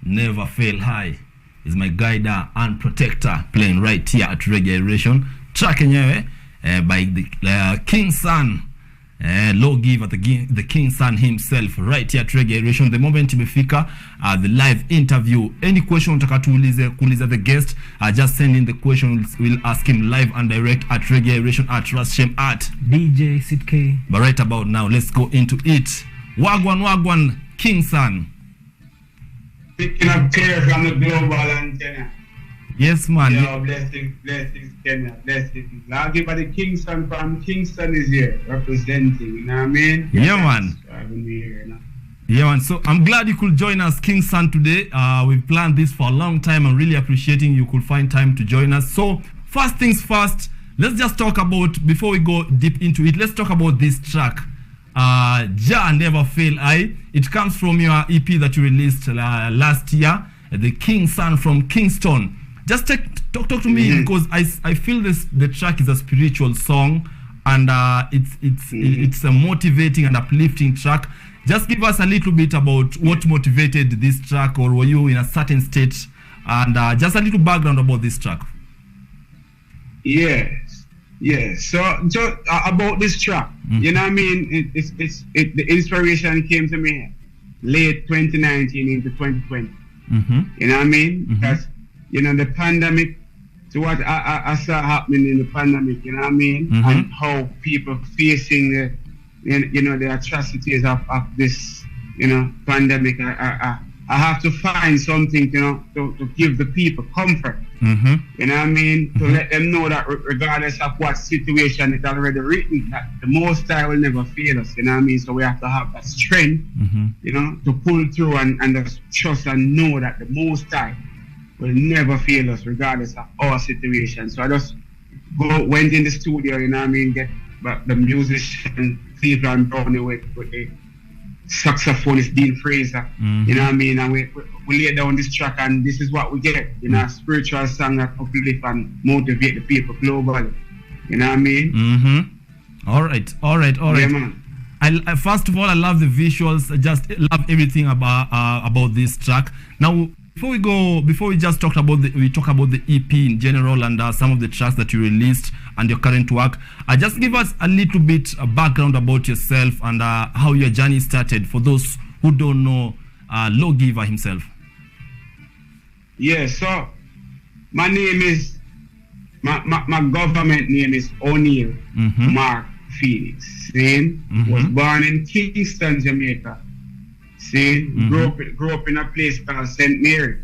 Never Fail High is my guider and protector, playing right here at Reggae Iration. Track yenyewe by the Kingson, Lawgiver, the Kingson himself, right here at Reggae Iration. The moment imefika, the live interview. Any question unataka kuuliza the guest, just send in the question. We'll ask him live and direct at Reggae Iration at Rashem at DJ Sitk. But right about now, let's go into it. Wagwan, Kingson. Picking up clear from the global antenna. Yes, man. Yo, blessings, Kenya, blessings. Lawgiver the Kingson from Kingson is here, representing, you know what I mean? Yeah, man. Here, you know? Yeah, man. So I'm glad you could join us, Kingson, today. We've planned this for a long time. I'm really appreciating you could find time to join us. So first things first, let's just talk about, before we go deep into it, let's talk about this track. Jah Never Fail High. It comes from your EP that you released last year, the Kingson from Kingston. Just talk to me, because I feel the track is a spiritual song, and it's a motivating and uplifting track. Just give us a little bit about what motivated this track, or were you in a certain state, and just a little background about this track. Yeah, so about this track, you know what I mean? The inspiration came to me late 2019 into 2020. You know what I mean? Because, you know, the pandemic, so what I saw happening in the pandemic, you know what I mean? And how people facing the atrocities of this, you know, pandemic. I have to find something, you know, to give the people comfort. You know what I mean? To let them know that regardless of what situation it's already written, that the Most High will never fail us. You know what I mean? So we have to have that strength, you know, to pull through and just trust and know that the Most High will never fail us regardless of our situation. So I just went in the studio, you know what I mean, get the musician Cleveland Brownie with the saxophonist Dean Fraser, you know what I mean, and we lay down this track, and this is what we get, you know, a spiritual song that uplift and motivate the people globally, you know what I mean? All right. Yeah, man. I first of all, I love the visuals. I just love everything about this track. Now, before we just talk about the EP in general and some of the tracks that you released and your current work, just give us a little bit of background about yourself and how your journey started for those who don't know Lawgiver himself. Yeah, so my name is my government name is O'Neill Mark Felix. See, was born in Kingston, Jamaica. See, grew up in a place called St. Mary.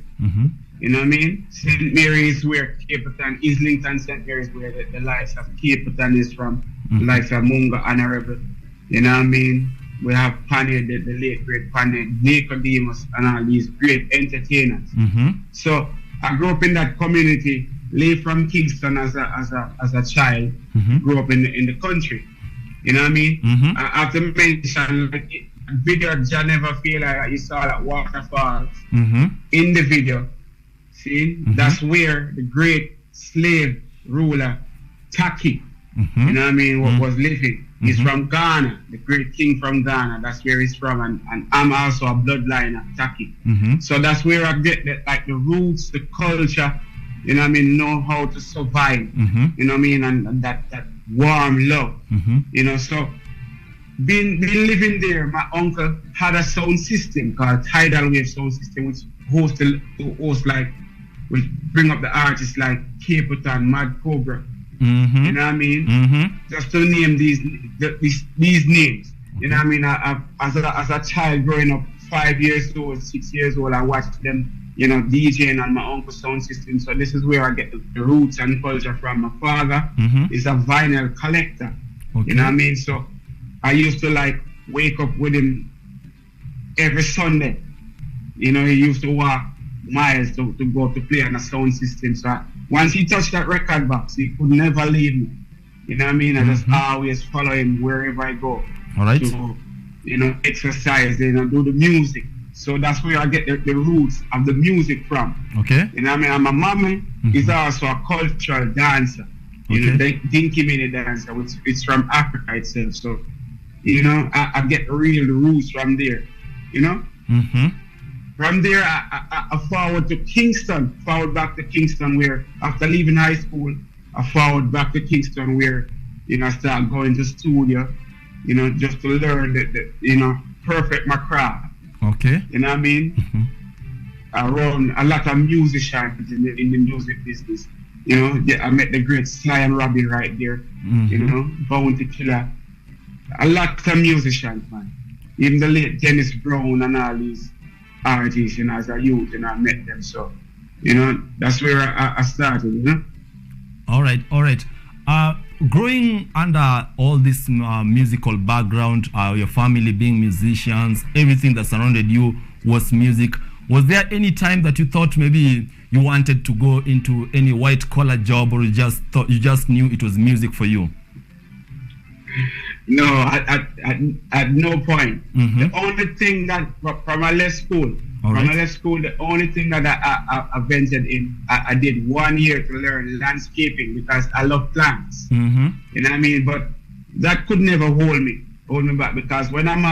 You know what I mean? St. Mary is where Capleton, Islington, St. Mary is where the likes of Capleton is from, the likes of Munga Honorable. You know what I mean? We have Panny, the late great Panny, Nicodemus, and all these great entertainers. So I grew up in that community, lived from Kingston as a child, grew up in the country. You know what I mean? I have to mention, like, video Jah Never Fail High, you saw that waterfalls in the video. See, that's where the great slave ruler Taki, you know what I mean, was living. He's from Ghana, the great king from Ghana. That's where he's from, and I'm also a bloodline of Taki. So that's where I get the roots, the culture, you know what I mean, know how to survive. You know what I mean, and that warm love. You know, so been living there, my uncle had a sound system called Tidal Wave Sound System, which host like, which bring up the artists like Capleton, Mad Cobra. You know what I mean? Just to name these names. You know what I mean? As a child growing up, 5 years old, 6 years old, I watched them, you know, DJing on my uncle's sound system. So this is where I get the roots and culture from. My father is a vinyl collector. You know what I mean? So I used to like wake up with him every Sunday. You know, he used to walk miles to go to play on a sound system. So once he touched that record box, he could never leave me. You know what I mean? I just always follow him wherever I go. All right. To, you know, exercise, you know, do the music. So that's where I get the roots of the music from. Okay. You know what I mean? And my mommy is also a cultural dancer. You know, the Dinky Mini dancer, which is from Africa itself. So, you know, I get the real roots from there. You know? from there, I forward to Kingston, forward back to Kingston, where after leaving high school, I forward back to Kingston, where, you know, I start going to studio, you know, just to learn perfect my craft. Okay. You know what I mean? Mm-hmm. Around a lot of musicians in the music business. You know, I met the great Sly and Robbie right there. Mm-hmm. You know, Bounty Killer. A lot of musicians, man. Even the late Dennis Brown and all these artists, you know, as a youth, and I met them. So, you know, that's where I started, you know. All right. Growing under all this musical background, your family being musicians, everything that surrounded you was music. Was there any time that you thought maybe you wanted to go into any white collar job, or you just knew it was music for you? No, at no point. Mm-hmm. The only thing that from my left school, the only thing that I ventured in, I did 1 year to learn landscaping because I love plants. Mm-hmm. You know what I mean? But that could never hold me back, because when I'm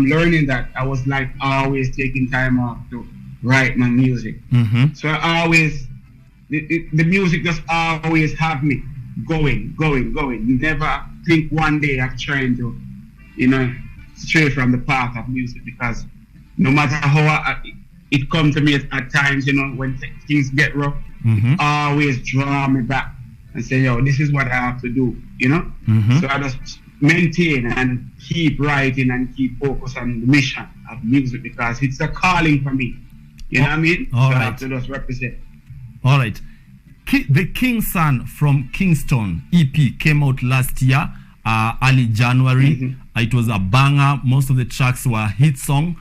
learning that, I was like always taking time off to write my music. Mm-hmm. So I always, the music just always have me going. Never think one day of trying to, you know, stray from the path of music, because no matter how it comes to me at times, you know, when things get rough, mm-hmm. always draw me back and say, yo, this is what I have to do, you know? Mm-hmm. So I just maintain and keep writing and keep focus on the mission of music, because it's a calling for me. You know what I mean? All so right. I have to just represent. All right. The Kingson from Kingston EP came out last year, early January. Mm-hmm. It was a banger. Most of the tracks were hit song.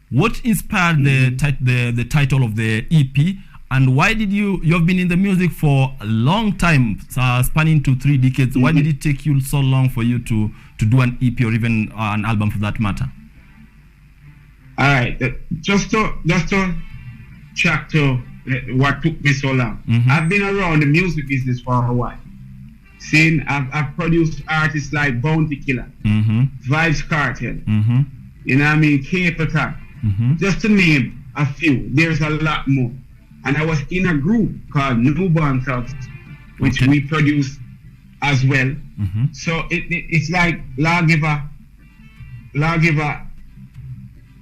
What inspired mm-hmm. the title of the EP, and why did you've been in the music for a long time, spanning to 3 decades? Mm-hmm. Why did it take you so long for you to do an EP or even an album for that matter? All right, just to track to what took me so long. Mm-hmm. I've been around the music business for a while. I've produced artists like Bounty Killer, mm-hmm. Vibes Cartel, mm-hmm. you know what I mean, K-Pata, mm-hmm. just to name a few. There's a lot more. And I was in a group called Newborn Thugs, which okay. we produced as well. Mm-hmm. So it's like Lawgiver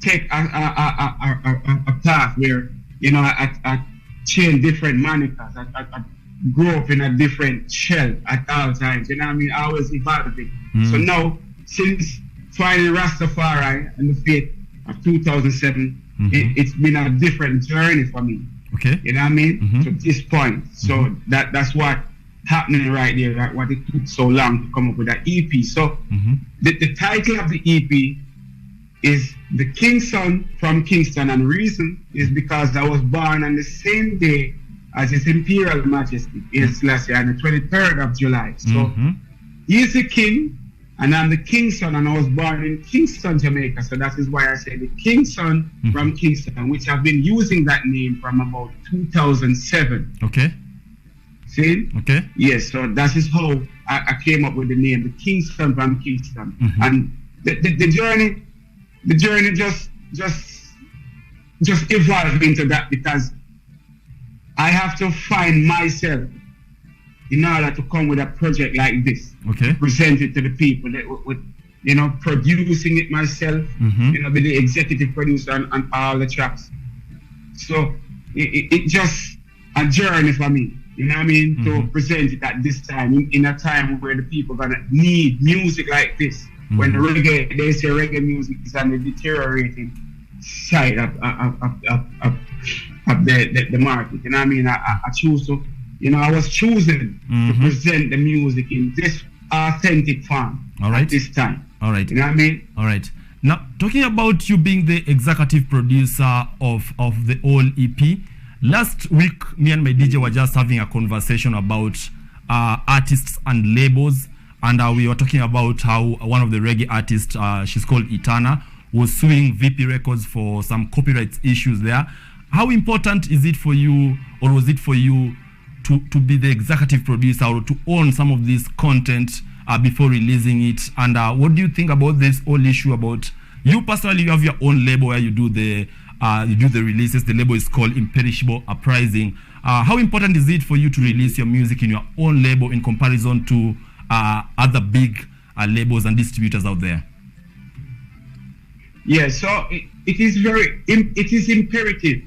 take a path where, you know, I change different monikers. I grew up in a different shell at all times. You know what I mean? Always evolving. Mm-hmm. So now, since finding Rastafari and the faith of 2007, mm-hmm. it's been a different journey for me. Okay. You know what I mean? Mm-hmm. To this point. So mm-hmm. that's what happening right there, right? What it took so long to come up with that EP. So mm-hmm. the title of the EP is The Kingson from Kingston, and reason is because I was born on the same day as His Imperial Majesty, Selassie, on the 23rd of July. So mm-hmm. he's the king, and I'm the king's son, and I was born in Kingston, Jamaica. So that is why I say the Kingson mm-hmm. from Kingston, which I've been using that name from about 2007. Okay. See? Okay. Yes, so that is how I came up with the name, the Kingson from Kingston. Mm-hmm. And the journey just evolved into that, because I have to find myself in order to come with a project like this. Okay. Present it to the people with you know, producing it myself, mm-hmm. you know, be the executive producer on all the tracks. So it just a journey for me, you know what I mean, mm-hmm. to present it at this time, in a time where the people gonna need music like this. Mm-hmm. When the reggae, they say reggae music is on the deteriorating side of the market, you know what I mean. I choose to, you know, I was choosing mm-hmm. to present the music in this authentic form. All right. At this time. All right. You know what I mean? All right. Now, talking about you being the executive producer of the whole EP, last week, me and my DJ were just having a conversation about artists and labels, and we were talking about how one of the reggae artists, she's called Itana, was suing VP Records for some copyright issues there. How important is it for you, or was it for you, to be the executive producer or to own some of this content before releasing it? And what do you think about this whole issue about you personally? You have your own label where you do the you do the releases. The label is called Imperishable Uprising. How important is it for you to release your music in your own label in comparison to other big labels and distributors out there? Yeah, so it is imperative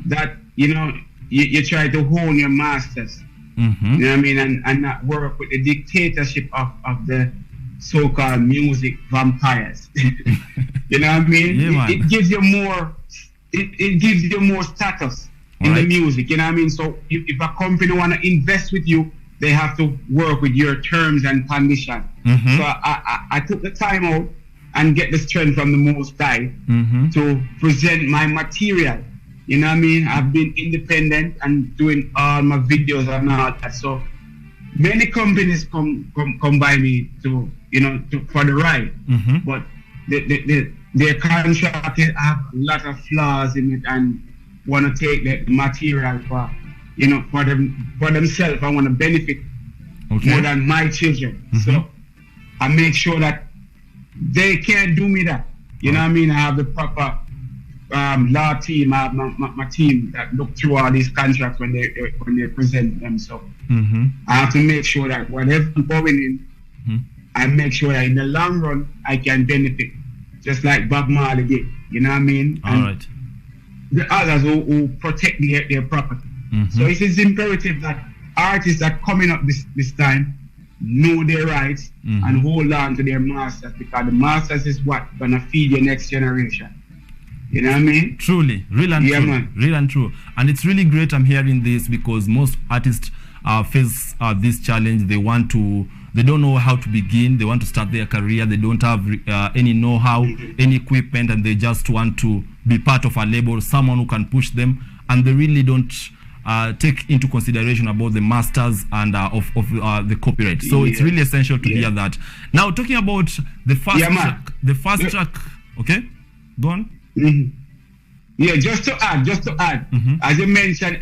that, you know, you try to hone your masters. You know what I mean? And not work with the dictatorship of the so-called music vampires. You know what I mean? Yeah, it gives you more. It gives you more status in the music. You know what I mean? So if a company want to invest with you, they have to work with your terms and conditions. So I took the time out and get the strength from the Most High to present my material. You know what I mean? I've been independent and doing all my videos and all that. So many companies come by me to, you know, for the ride. But their contract have a lot of flaws in it and want to take the material for, you know, for themselves. I want to benefit more than my children. So I make sure that they can't do me that. You know what I mean? I have the proper law team. I have my team that look through all these contracts when they present them. So I have to make sure that whatever I'm going in, I make sure that in the long run I can benefit, just like Bob Marley did. You know what I mean? And the others who protect their property. So it is imperative that artists that coming up this time know their rights and hold on to their masters, because the masters is what gonna feed your next generation. You know what I mean? Truly, real and true. Man. Real and true. And it's really great I'm hearing this, because most artists face this challenge. They don't know how to begin. They want to start their career. They don't have any know-how, any equipment, and they just want to be part of a label, someone who can push them, and they really don't take into consideration about the masters and of the copyright. So it's really essential to hear that. Now, talking about the first track, okay, go on. Yeah, just to add, as you mentioned,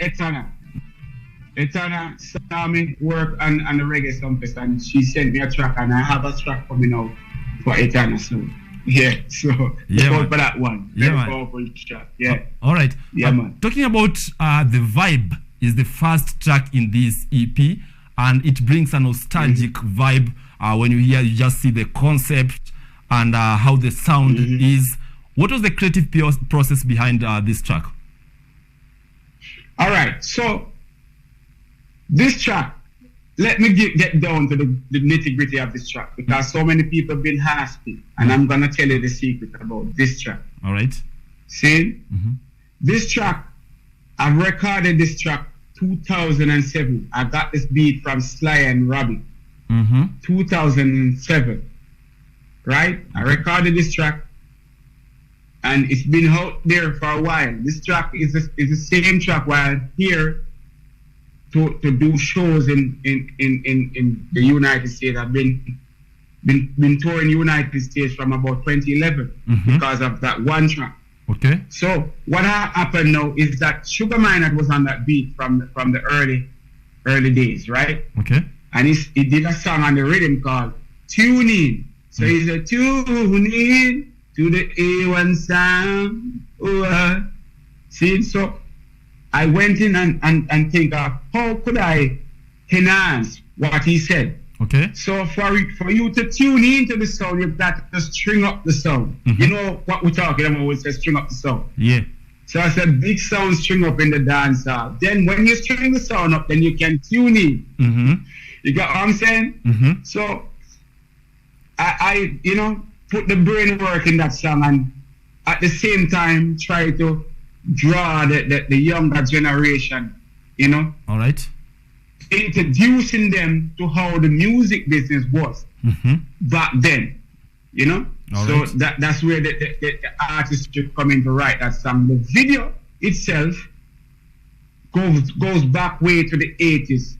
Etana saw me work on the Reggae Soundfest, and she sent me a track, and I have a track coming out for Etana soon. Yeah, so for that one. Very powerful track. Yeah. All right. Yeah, man. Talking about the vibe is the first track in this EP, and it brings a nostalgic vibe. When you hear, you just see the concept and how the sound is. What was the creative process behind this track? All right, so this track, let me get down to the nitty-gritty of this track, because so many people have been asking, and I'm gonna tell you the secret about this track. All right. See, this track, I've recorded this track 2007. I got this beat from Sly and Robbie. 2007, right? I recorded this track, and it's been out there for a while. This track is the same track while here to do shows in the United States. I've been touring United States from about 2011 because of that one track. Okay. So what happened now is that Sugar Minott was on that beat from the early days, right? Okay. And he did a song on the rhythm called Tune In. So he said, tune in to the A1 sound. See, so I went in and think of how could I enhance what he said. Okay. So for you to tune into the sound, you've got to string up the sound. You know what we're talking about when we say string up the sound. Yeah. So I said big sound string up in the dance hall. Then when you string the sound up, then you can tune in. You got what I'm saying? So I you know, put the brain work in that song, and at the same time try to draw the younger generation, you know. All right. Introducing them to how the music business was back then, you know. All so right. that's where the artist should come in to write that song. The video itself goes back way to the 80s.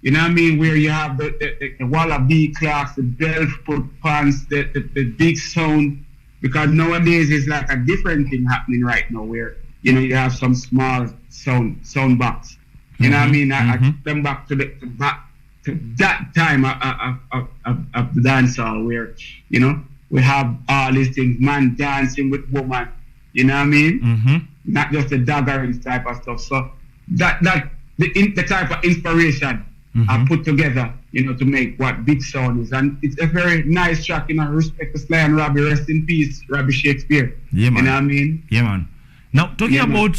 You know what I mean? Where you have the Wallaby clocks, the Belfoot pants, the big sound. Because nowadays it's like a different thing happening right now, where, you know, you have some small sound box. You know what I mean? I took them back to that time of the dance hall, where, you know, we have all these things, man dancing with woman, You know what I mean? Mm-hmm. Not just the daggering type of stuff. So the type of inspiration I put together, you know, to make what Big Sound is. And it's a very nice track, you know, respect to Sly and Robbie, rest in peace, Robbie Shakespeare. Yeah, man. You know what I mean? Yeah, man. Now, talking about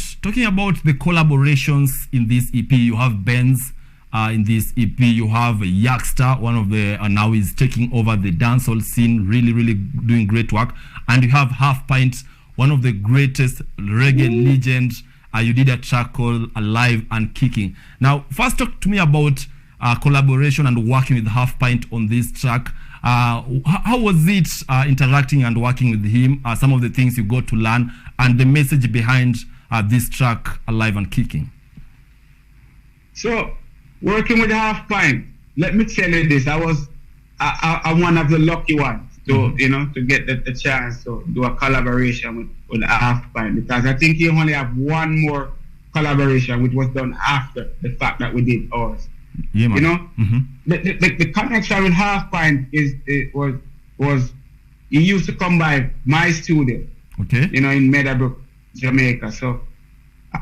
the collaborations in this EP, you have Benz in this EP, you have Yakster, one of the, now is taking over the dancehall scene, really, really doing great work. And you have Half Pint, one of the greatest reggae legends. You did a track called Alive and Kicking. Now, first talk to me about collaboration and working with Half Pint on this track. How was it interacting and working with him? Some of the things you got to learn and the message behind this track, Alive and Kicking. So, working with Half Pint, let me tell you this. I'm one of the lucky ones to, you know, to get the chance to do a collaboration with Half Pint, because I think you only have one more collaboration which was done after the fact that we did ours. Yeah, man. You know, the connection with Half Pint was he used to come by my studio. Okay. You know, in Meadowbrook, Jamaica. So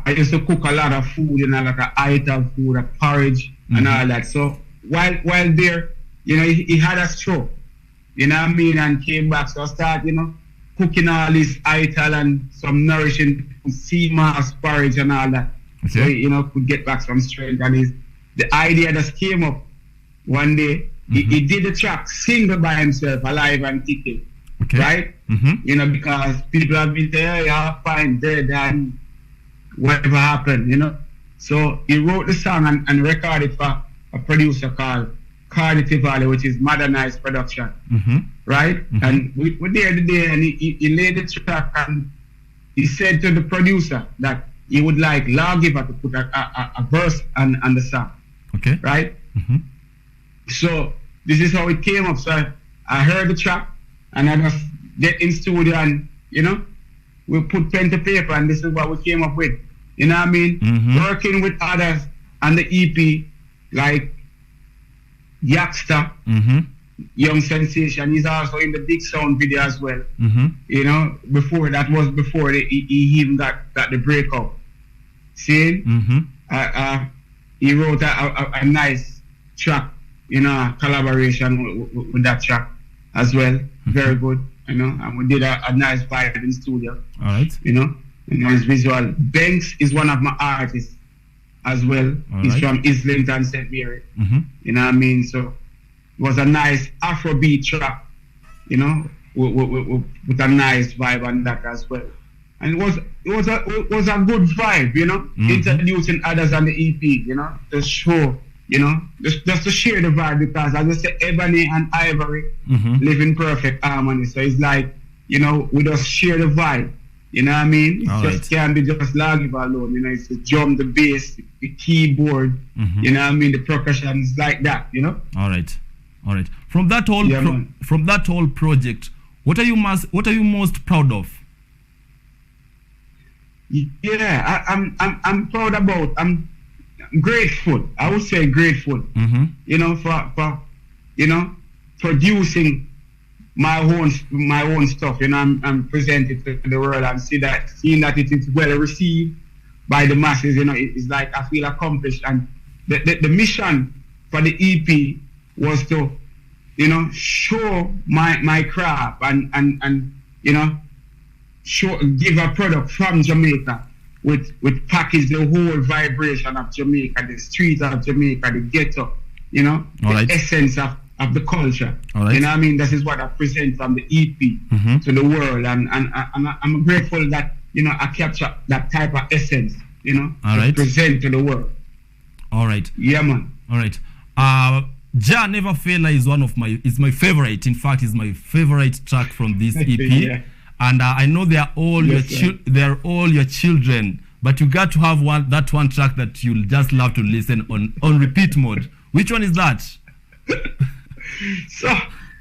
I used to cook a lot of food, you know, like a ital food, a porridge, and all that. So while there, you know, he had a stroke. You know what I mean? And came back. So I started, you know, cooking all this ital and some nourishing sea moss porridge and all that. Okay. So, you know, could get back some strength. And the idea just came up one day. He did the track single by himself, Alive and Kicking. Okay. Right? You know, because people have been there, Half Pint dead and whatever happened, you know. So he wrote the song and recorded for a producer called KUTV Valley, which is modernized production. Right? And we were there today, and he laid the track, and he said to the producer that he would like Lawgiver to put a verse on the song. Okay. Right? So this is how it came up. So I heard the track, and I just get in studio, and, you know, we put pen to paper, and this is what we came up with. You know what I mean? Working with others on the EP, like Yakster, Young Sensation. He's also in the Big Sound video as well. You know, before he even got the breakout. See? He wrote a nice track, you know, collaboration with that track as well. Very good, you know, and we did a nice vibe in studio. All right. You know, his visual. Banks is one of my artists as well. He's from Islington, St. Mary. You know what I mean? So it was a nice Afrobeat track, you know, with a nice vibe on that as well. And it was a good vibe, you know, introducing others on the EP, you know, to show, you know, just to share the vibe, because as I said, Ebony and Ivory live in perfect harmony. So it's like, you know, we just share the vibe. You know what I mean? It just can't be just Lawgiver alone. You know, it's the drum, the bass, the keyboard. You know what I mean? The percussion is like that. You know. All right. From that whole project, what are you most proud of? Yeah, I'm proud about. I'm grateful. I would say grateful. You know, for you know, producing my own stuff, you know, I'm presenting to the world, and seeing that it is well received by the masses, you know, it's like I feel accomplished. And the mission for the EP was to, you know, show my craft and you know, give a product from Jamaica with package the whole vibration of Jamaica, the streets of Jamaica, the ghetto, you know, the essence of the culture. You know what I mean? This is what I present from the EP to the world, and I'm grateful that, you know, I capture that type of essence, you know, to present to the world. All right. Yeah, man. All right. Ja Never Fail is my favorite. In fact, it's my favorite track from this EP. Yeah. And I know they are all your children, but you got to have that one track that you'll just love to listen on repeat mode. Which one is that? So,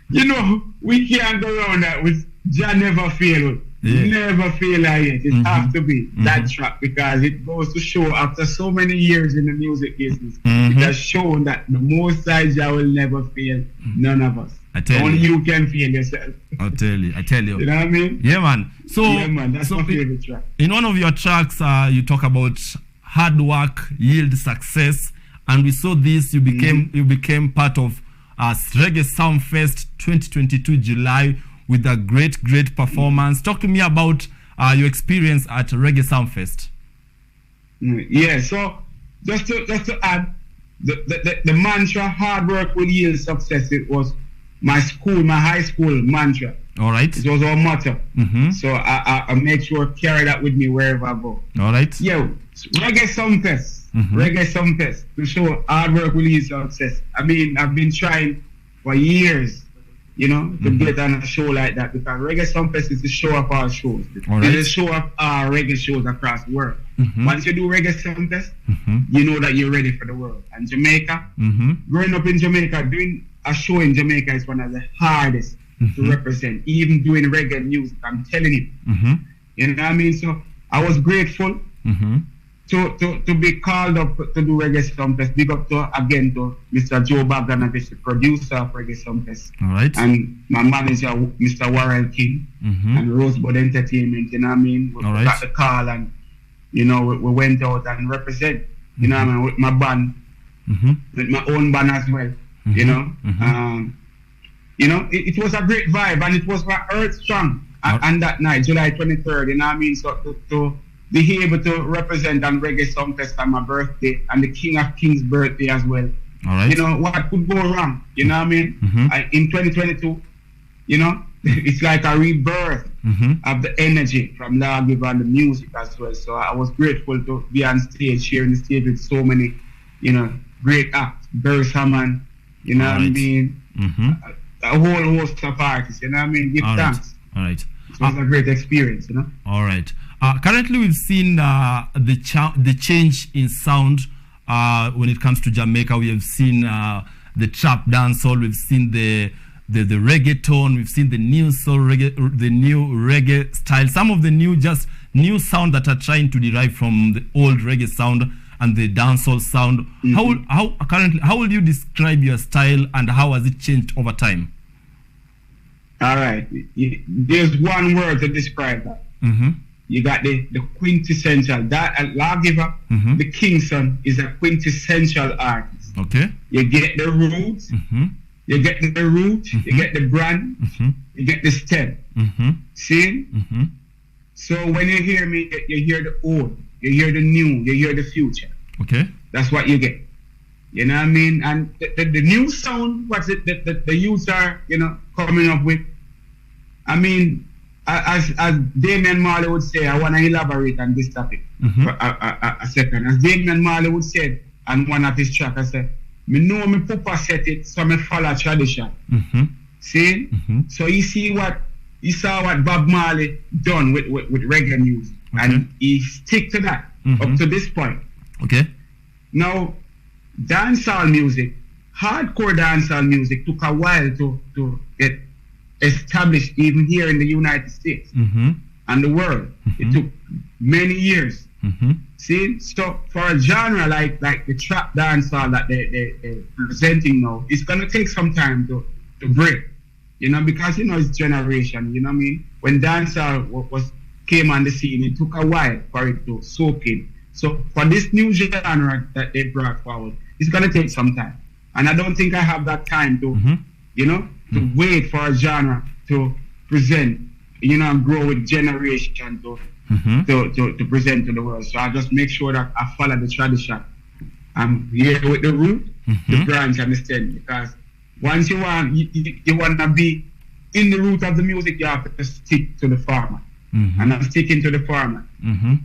you know, we can't go around that with Ja Never Fail. Never fail like it. It has to be that track, because it goes to show, after so many years in the music business, it has shown that the Most High Jah will never fail none of us. I tell Only you. you can feel yourself. I tell you. You know what I mean? Yeah, man. So, Yeah, man, that's my favorite track. In one of your tracks, you talk about hard work yield success, and we saw this. You became part of Reggae Soundfest 2022 July with a great performance. Talk to me about your experience at Reggae Soundfest. Yeah. So just to add, the mantra "hard work will yield success." It was my high school mantra. All right. It was our motto. Mm-hmm. So I make sure I carry that with me wherever I go. All right. Yeah, Reggae Soundfest. Reggae Soundfest to show hard work will lead to success. I mean, I've been trying for years, to get on a show like that, because Reggae Soundfest is the show of our shows. All right. It's the show of our reggae shows across the world. Once you do Reggae Soundfest, you know that you're ready for the world. And Jamaica, growing up in Jamaica, doing a show in Jamaica is one of the hardest to represent, even doing reggae music. I'm telling you. You know what I mean? So I was grateful to be called up to do Reggae Soundfest. Big up to Mr. Joe Bogdanovich, the producer of Reggae Soundfest. All right. And my manager, Mr. Warren King, and Rosebud Entertainment. You know what I mean? We got the call, and we went out and represent. You know what I mean? With my band, with my own band as well. It was a great vibe, and it was my Earth Strong on that night, July 23rd. You know what I mean? So to be able to represent on Reggae Soundfest on my birthday, and the King of Kings' birthday as well. All right. What could go wrong? You know what I mean? In 2022, it's like a rebirth of the energy from Lawgiver and the music as well. So I was grateful to be on stage, sharing the stage with so many, great acts. Burris Hammond, you know what I mean? A whole host of artists, you know what I mean? Give thanks. All right. It was a great experience, All right. Currently, we've seen the change in sound when it comes to Jamaica. We have seen the trap dancehall. We've seen the reggaeton. We've seen the new soul reggae, the new reggae style. Some of the new sound that are trying to derive from the old reggae sound and the dancehall sound. How will you describe your style, and how has it changed over time? All right. There's one word to describe that. You got the quintessential. That Lawgiver, the Kingson is a quintessential artist. Okay. You get the roots. You get the root. You get the brand. You get the stem. See? So when you hear me, you hear the old. You hear the new. You hear the future. Okay. That's what you get. You know what I mean? And the new sound, what's it that the youths are, coming up with? I mean, as Damian Marley would say, I want to elaborate on this topic for a second. As Damian Marley would say on one of his tracks, I said, me know me papa set it, so me follow tradition. See? So you saw what Bob Marley done with reggae music. Okay. And he stick to that up to this point. Okay. Now, dancehall music, hardcore dancehall music took a while to get established even here in the United States and the world. It took many years. See, so for a genre like the trap dancehall that they're presenting now, it's gonna take some time to break, because it's generation. You know what I mean? When dancehall came on the scene, it took a while for it to soak in. So for this new genre that they brought forward, it's gonna take some time, and I don't think I have that time to, to wait for a genre to present, and grow with generation to present to the world. So I just make sure that I follow the tradition. I'm here with the root, the branch, and the stem, because once you want to be in the root of the music, you have to stick to the format. And I'm sticking to the format.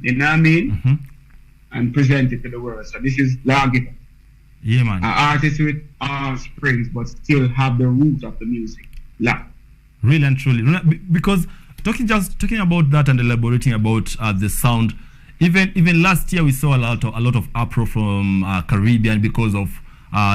You know what I mean? And present it to the world. So this is Lawgiver. Yeah, man. An artist with all springs, but still have the root of the music. Really and truly. Because talking about that and elaborating about the sound, even last year we saw a lot of uproar from Caribbean because of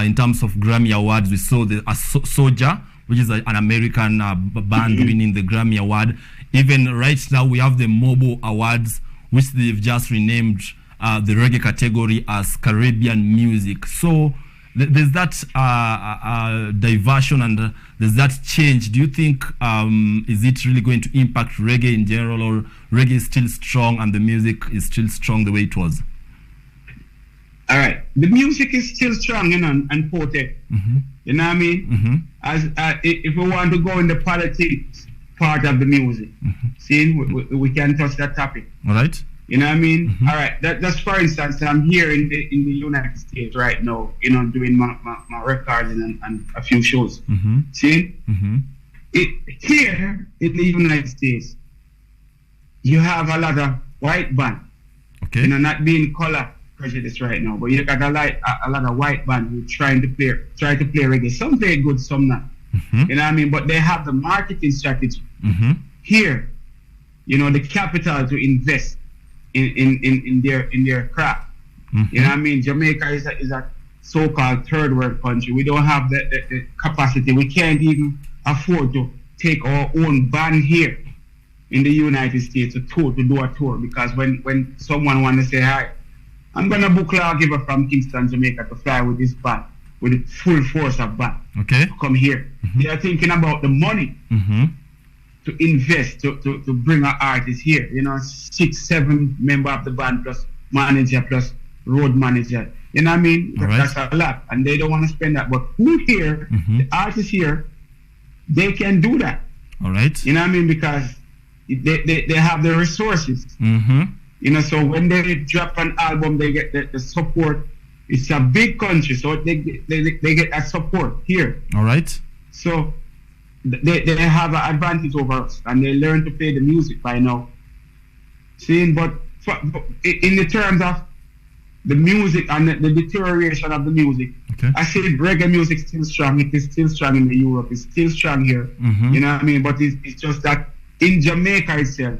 in terms of Grammy Awards. We saw the Soulja, which is an American band winning the Grammy Award. Even right now we have the Mobo Awards, which they've just renamed the reggae category as Caribbean music. So there's that diversion and there's that change. Do you think is it really going to impact reggae in general, or reggae is still strong and the music is still strong the way it was? All right, the music is still strong, and potent. You know what I mean? As if we want to go in the politics part of the music, see, we can touch that topic. All right. You know what I mean? All right. That's for instance, I'm here in the United States right now. Doing my recording and a few shows. See, here in the United States, you have a lot of white band. Okay. Not being color prejudice right now, but you got a lot of white band who try to play reggae. Some very good, some not. You know what I mean? But they have the marketing strategy here. The capital to invest in their craft. You know what I mean? Jamaica is a so-called third world country. We don't have the capacity. We can't even afford to take our own band here in the United States to do a tour, because when someone want to say, hi, I'm gonna book Lawgiver from Kingston, Jamaica to fly with this band, with the full force of band, okay, to come here. They are thinking about the money to invest to bring an artist here. 6-7 member of the band plus manager plus road manager. You know what I mean? Right. That's a lot, and they don't want to spend that. But who here, the artists here, they can do that. All right. You know what I mean? Because they have the resources. So when they drop an album, they get the support. It's a big country, so they get that support here. All right. So they have an advantage over us, and they learn to play the music by now. See, but in the terms of the music and the deterioration of the music, okay, I say reggae music is still strong. It is still strong in Europe. It's still strong here. You know what I mean? But it's just that in Jamaica itself,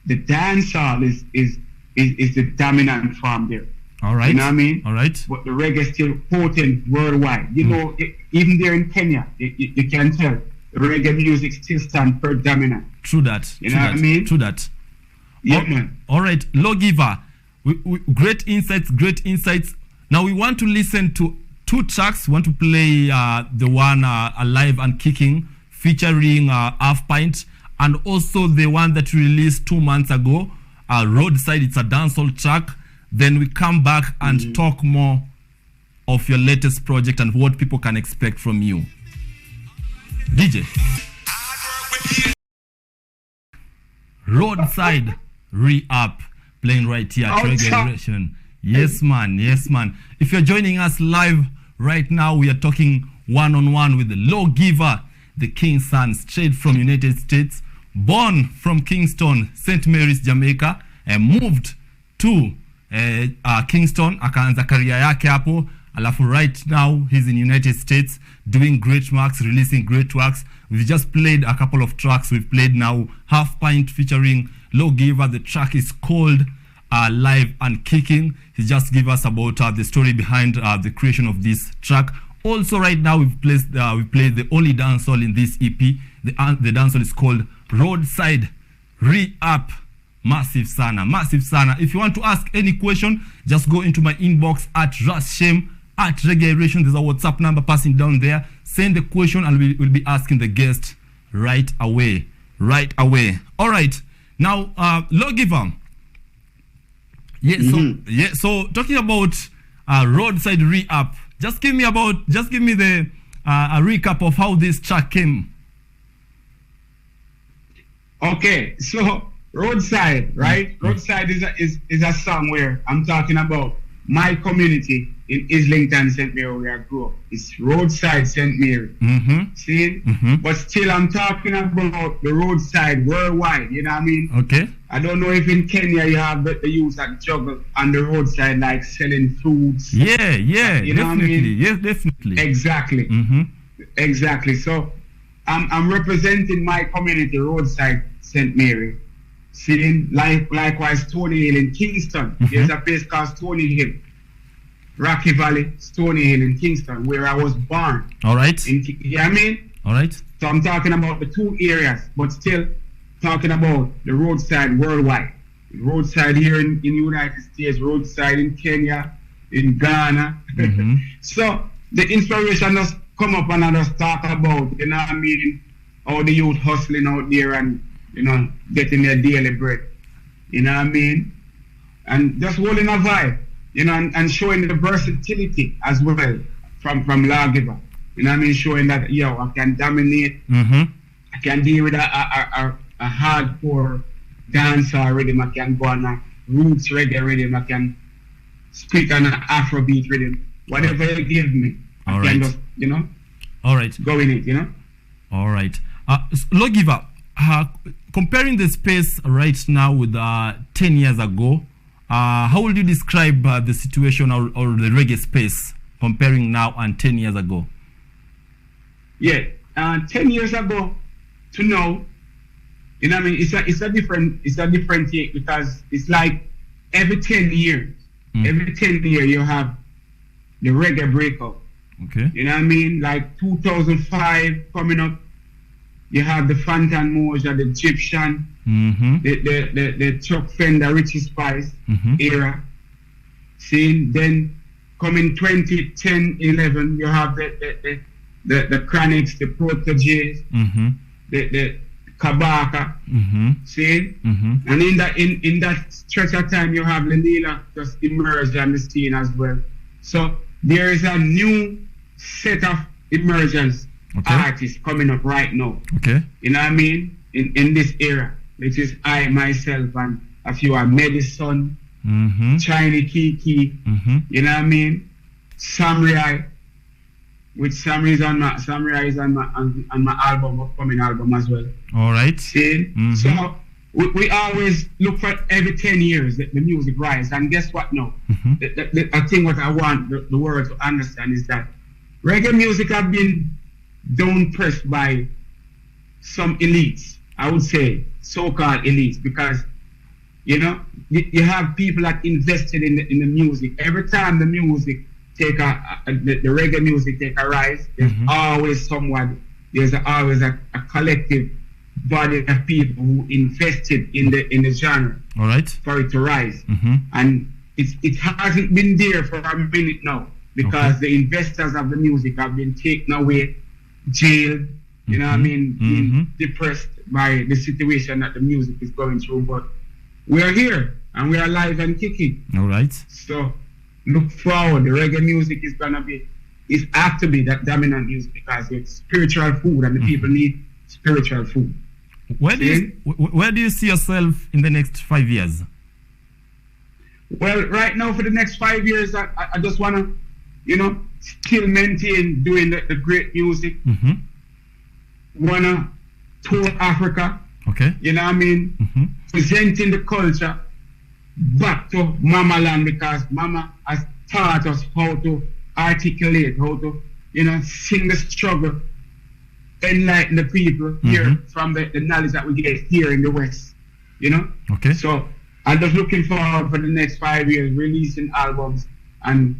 the dancehall is the dominant form there. All right. You know what I mean? All right. But the reggae is still potent worldwide. Even there in Kenya, you can tell the reggae music still stands predominant. True that. You know what I mean? True that. Yeah, man. All right, Lawgiver. Great insights. Now we want to listen to 2 tracks. We want to play the one Alive and Kicking featuring Half Pint, and also the one that we released 2 months ago, Roadside. It's a dancehall track. Then we come back and talk more of your latest project and what people can expect from you. DJ. Roadside Re-Up, playing right here at Reggae Iration. Yes, man. If you're joining us live right now, we are talking one-on-one with the Lawgiver, the Kingson, straight from United States, born from Kingston, St. Mary's, Jamaica, and moved to Kingston, akaanza career yake hapo, alafu right now he's in United States doing great works, releasing great works. We've just played a couple of tracks. We've played now Half Pint featuring Lawgiver. The track is called Live and Kicking. He just gave us about the story behind the creation of this track. Also right now we've played the only dancehall in this EP. The dancehall is called Roadside Re-Up. Massive sana. If you want to ask any question, just go into my inbox at Rashem at Reggae Iration. There's a WhatsApp number passing down there. Send the question and we'll be asking the guest right away. All right. Now, Lawgiver. So talking about Roadside Re-Up, just give me the a recap of how this track came. Okay, so Roadside, right? Roadside is a song where I'm talking about my community in Islington, St. Mary, where I grew up. It's Roadside St. Mary. See? But still I'm talking about the roadside worldwide, you know what I mean? Okay. I don't know if in Kenya you have the youth that juggle on the roadside, like selling foods. Yeah, you know definitely. what I mean? Yes, definitely. Exactly. Exactly. So I'm representing my community, Roadside St. Mary. Seeing likewise Stony Hill in Kingston. There's a place called Stony Hill, Rocky Valley, Stony Hill in Kingston, where I was born. All right. You know what I mean? All right. So I'm talking about the 2 areas, but still talking about the roadside worldwide. Roadside here in the United States, roadside in Kenya, in Ghana. So the inspiration just come up and I just talk about, you know what I mean, how the youth hustling out there and, you know, getting their daily bread. You know what I mean? And just holding a vibe, you know, and showing the versatility as well from Lawgiver. You know what I mean? Showing that, yo, I can dominate, I can deal with a hardcore dancehall rhythm, I can go on a roots reggae rhythm, I can speak on an Afrobeat rhythm. Whatever you give me, I can just, you know, go in it, you know? All right. Lawgiver, comparing the space right now with 10 years ago, how would you describe the situation or the reggae space comparing now and 10 years ago? Yeah, 10 years ago to now, you know what I mean, it's a different take, because it's like every 10 years, every 10 years you have the reggae breakup. Okay. You know what I mean? Like 2005 coming up, you have the Fantan Moja, the Egyptian, the Chuck Fender, Richie Spice era. See, then coming 2010, 11, you have the Chronics, the Proteges, the Kabaka. See, and in that stretch of time, you have Lenila just emerged on the scene as well. So there is a new set of emergence artists coming up right now. Okay. You know what I mean? In this era, which is I, myself, and a few are Medicine, Chiny Kiki, you know what I mean? Samurai, which Samurai is on my album, upcoming album as well. All right. See? So we always look for every 10 years the music rise, and guess what now? I think what I want the world to understand is that reggae music have been downpressed by some elites, I would say so-called elites, because you know you have people that invested in the music. Every time the music take the reggae music take a rise, there's always someone, there's always a collective body of people who invested in the genre, all right, for it to rise. And it hasn't been there for a minute now, because the investors of the music have been taken away, jailed, you know what I mean, being depressed by the situation that the music is going through. But we are here and we are alive and kicking. All right. So look forward. The reggae music is gonna be, it has to be that dominant music, because it's spiritual food and the people need spiritual food. Where do you see yourself in the next 5 years? Well, right now for the next 5 years, I just want to, you know, still maintain doing the great music. Want to tour Africa. Okay. You know what I mean? Presenting the culture back to Mama land, because Mama has taught us how to articulate, how to, you know, sing the struggle, enlighten the people here from the knowledge that we get here in the West, you know? Okay. So I'm just looking forward for the next 5 years, releasing albums and,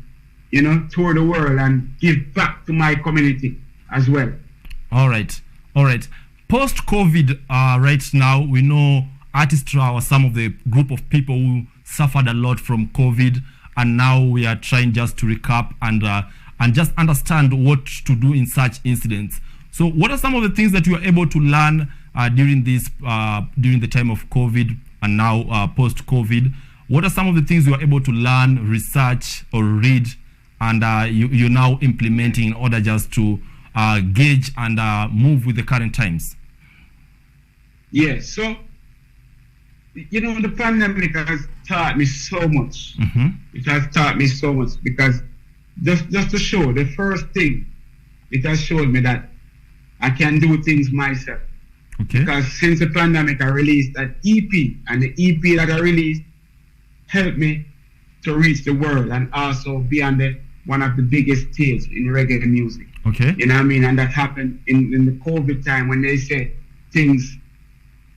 you know, tour the world and give back to my community as well. All right. All right. Post-COVID, right now, we know artists are some of the group of people who suffered a lot from COVID, and now we are trying just to recap and just understand what to do in such incidents. So what are some of the things that you are able to learn during the time of COVID and now post-COVID? What are some of the things you are able to learn, research, or read, and you're now implementing in order just to gauge and move with the current times? Yeah, so, you know, the pandemic has taught me so much. It has taught me so much, because just to show, the first thing, it has showed me that I can do things myself. Okay. Because since the pandemic, I released an EP, and the EP that I released helped me to reach the world and also be on one of the biggest stages in reggae music. Okay. You know what I mean? And that happened in the COVID time, when they said things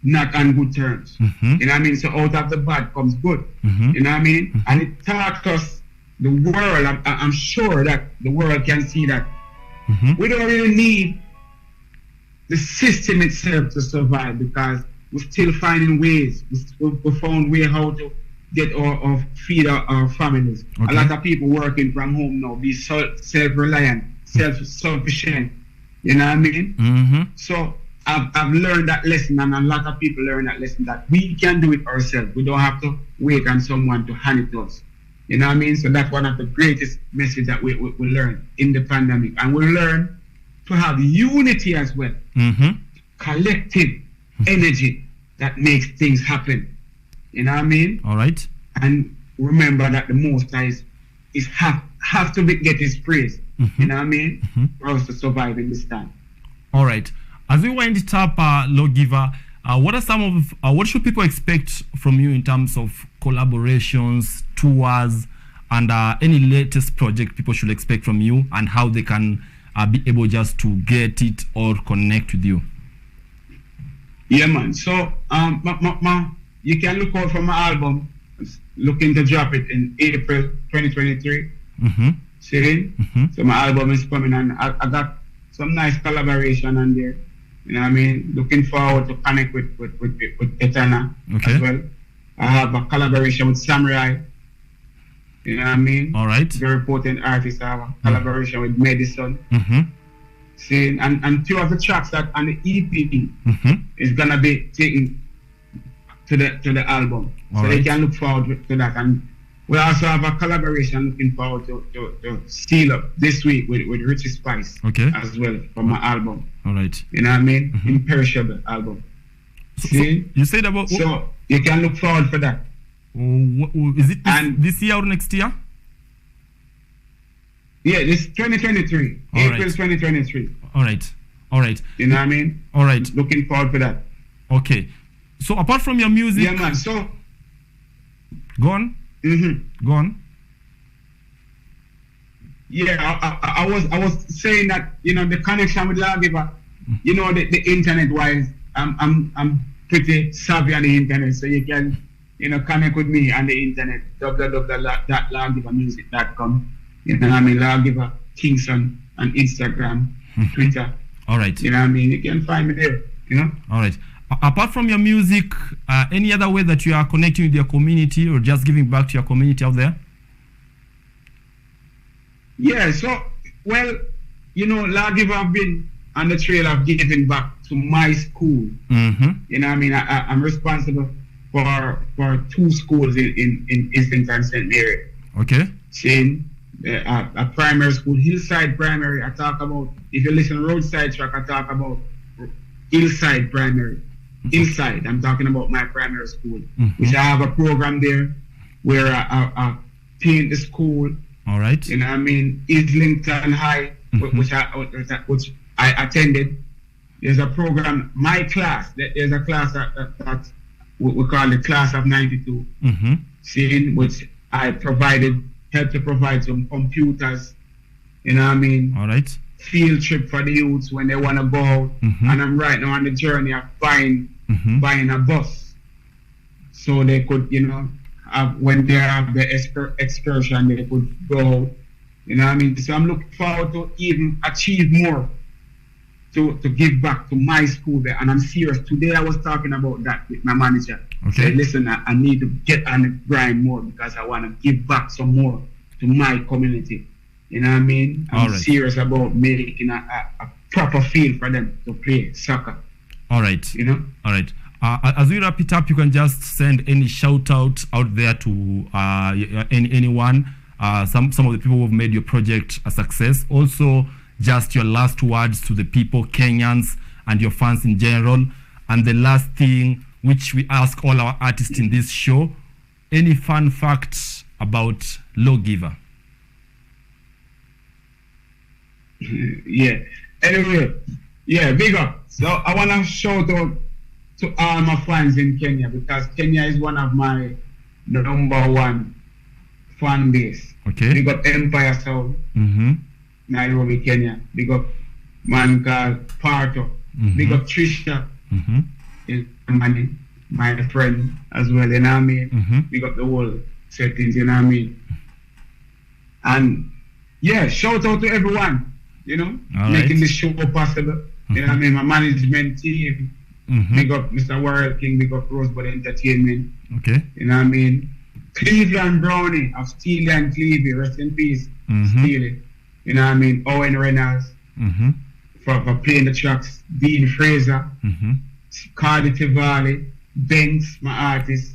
not on good terms. You know what I mean? So out of the bad comes good. You know what I mean? And it taught us, the world, I'm sure that the world can see that we don't really need the system itself to survive, because we're still finding ways. We found way how to get or feed our families. Okay. A lot of people working from home now, be self-reliant, self-sufficient. You know what I mean? So I've learned that lesson, and a lot of people learn that lesson, that we can do it ourselves. We don't have to wait on someone to hand it to us. You know what I mean? So that's one of the greatest messages that we learn in the pandemic. And we learn to have unity as well. Collective energy that makes things happen. You know what I mean? All right. And remember that the Most High is have to get his praise. You know what I mean? For us to survive in this time. All right. As we wind it up, Lawgiver, what are some of what should people expect from you in terms of collaborations, tours, and any latest project people should expect from you, and how they can be able just to get it or connect with you? Yeah, man. So you can look out for my album. Looking to drop it in April 2023. See? So my album is coming, and I got some nice collaboration on there. You know what I mean? Looking forward to connect with Etana as well. I have a collaboration with Samurai. You know what I mean? All right. Very potent artist. I have a collaboration with Medicine. See, and two of the tracks that on the EP is gonna be taken to the album. All so right. they can look forward to that. And we also have a collaboration looking forward to Seal Up this week with Richie Spice as well for my album. All right. You know what I mean? Imperishable album. So See? you said about... So you can look forward for that. Is it this year or next year? Yeah, this 2023. All April right. 2023. All right. All right. You know what I mean? All right. Looking forward for that. Okay. So apart from your music... Yeah, man. So... Go on. Go on. Yeah, I was saying that, you know, the connection with Lawgiver, you know, the internet wise, I'm pretty savvy on the internet, so you can, you know, connect with me on the internet, www.lawgivermusic.com. You know what I mean? Lawgiver, Kingson, on Instagram, Twitter. All right. You know what I mean? You can find me there, you know? All right. Apart from your music, any other way that you are connecting with your community or just giving back to your community out there? Yeah, so, well, you know, Lawgiver have been on the trail of giving back to my school. You know what I mean? I'm responsible for 2 schools in Islington, St. Mary. Okay. Saying a primary school, Hillside Primary, I talk about, if you listen to Roadside Track, I talk about Hillside Primary. Hillside, I'm talking about my primary school, which I have a program there where I paint the school. All right. You know what I mean? Islington High, which I attended. There's a program, my class, there's a class that we call the Class of 92, seeing which I helped to provide some computers, you know what I mean? All right. Field trip for the youths when they want to go out. And I'm right now on the journey of buying a bus so they could, you know, when they have the excursion, they could go, you know what I mean? So I'm looking forward to even achieve more to give back to my school there. And I'm serious. Today I was talking about that with my manager. Okay. Said, listen, I need to get on the grind more because I want to give back some more to my community. You know what I mean? I'm serious about making a proper field for them to play soccer. All right. You know? All right. As we wrap it up, you can just send any shout out there to anyone, some of the people who have made your project a success. Also, just your last words to the people, Kenyans, and your fans in general. And the last thing, which we ask all our artists in this show, any fun facts about Lawgiver? Yeah. Anyway, yeah, big up. So I want to shout out to all my fans in Kenya because Kenya is one of my #1 fan base. Okay. Big up Empire Sound, Nairobi, Kenya. Big up man called Parto. Big up Trisha, money, my friend as well, you know what I mean? Big up the whole settings, you know what I mean? And yeah, shout out to everyone, you know, making this show possible. You know what I mean? My management team, big up Mr. World King, big up Rosebud Entertainment. Okay. You know what I mean? Cleveland Brownie of Steely and Clevey, rest in peace, Steely. You know what I mean? Owen Reynolds for playing the tracks. Dean Fraser, Cardi Tivali, Banks, my artist.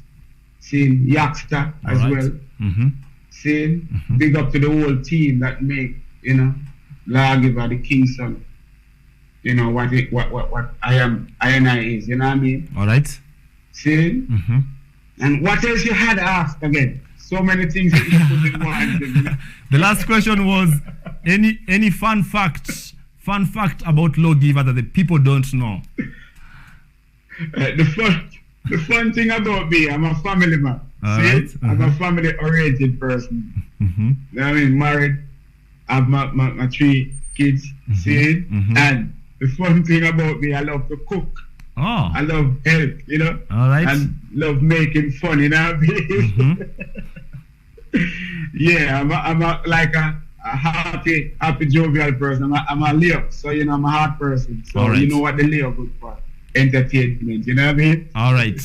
Seeing Yaxter as well. Seeing big up to the whole team that make, you know, Lawgiver, the Kingson. You know what I is, you know what I mean? All right. See? And what else you had asked again? So many things that you put in one. The last question was any fun fact about Lawgiver that the people don't know. The fun thing about me, I'm a family man. See? I'm a family oriented person. You know what I mean? Married, I have my 3 kids. See? And the fun thing about me, I love to cook. Oh. I love help, you know? All right. And love making fun, you know what I mean? Yeah, I'm a happy, jovial person. I'm a Leo, so, you know, I'm a hard person. So, you know what the Leo good for? Entertainment, you know what I mean? All right.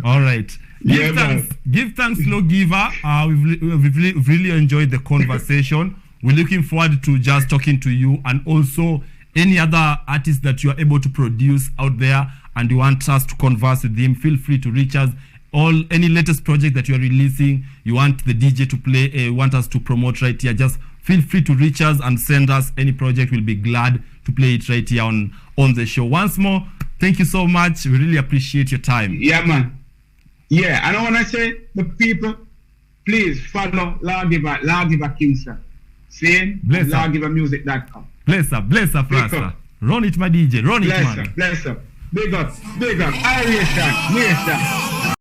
All right. Give thanks, Lawgiver. We've really enjoyed the conversation. We're looking forward to just talking to you, and also any other artists that you are able to produce out there and you want us to converse with him, feel free to reach us. Any latest project that you are releasing, you want the DJ to play, want us to promote right here, just feel free to reach us and send us any project. We'll be glad to play it right here on the show. Once more, thank you so much. We really appreciate your time. Yeah, man. Yeah, and I want to say, the people, please follow Lawgiver Kingson. See? Lawgivermusic.com. Bless up, Rasta. Run it, my DJ. Run it, man. Bless up. Big up. Iration.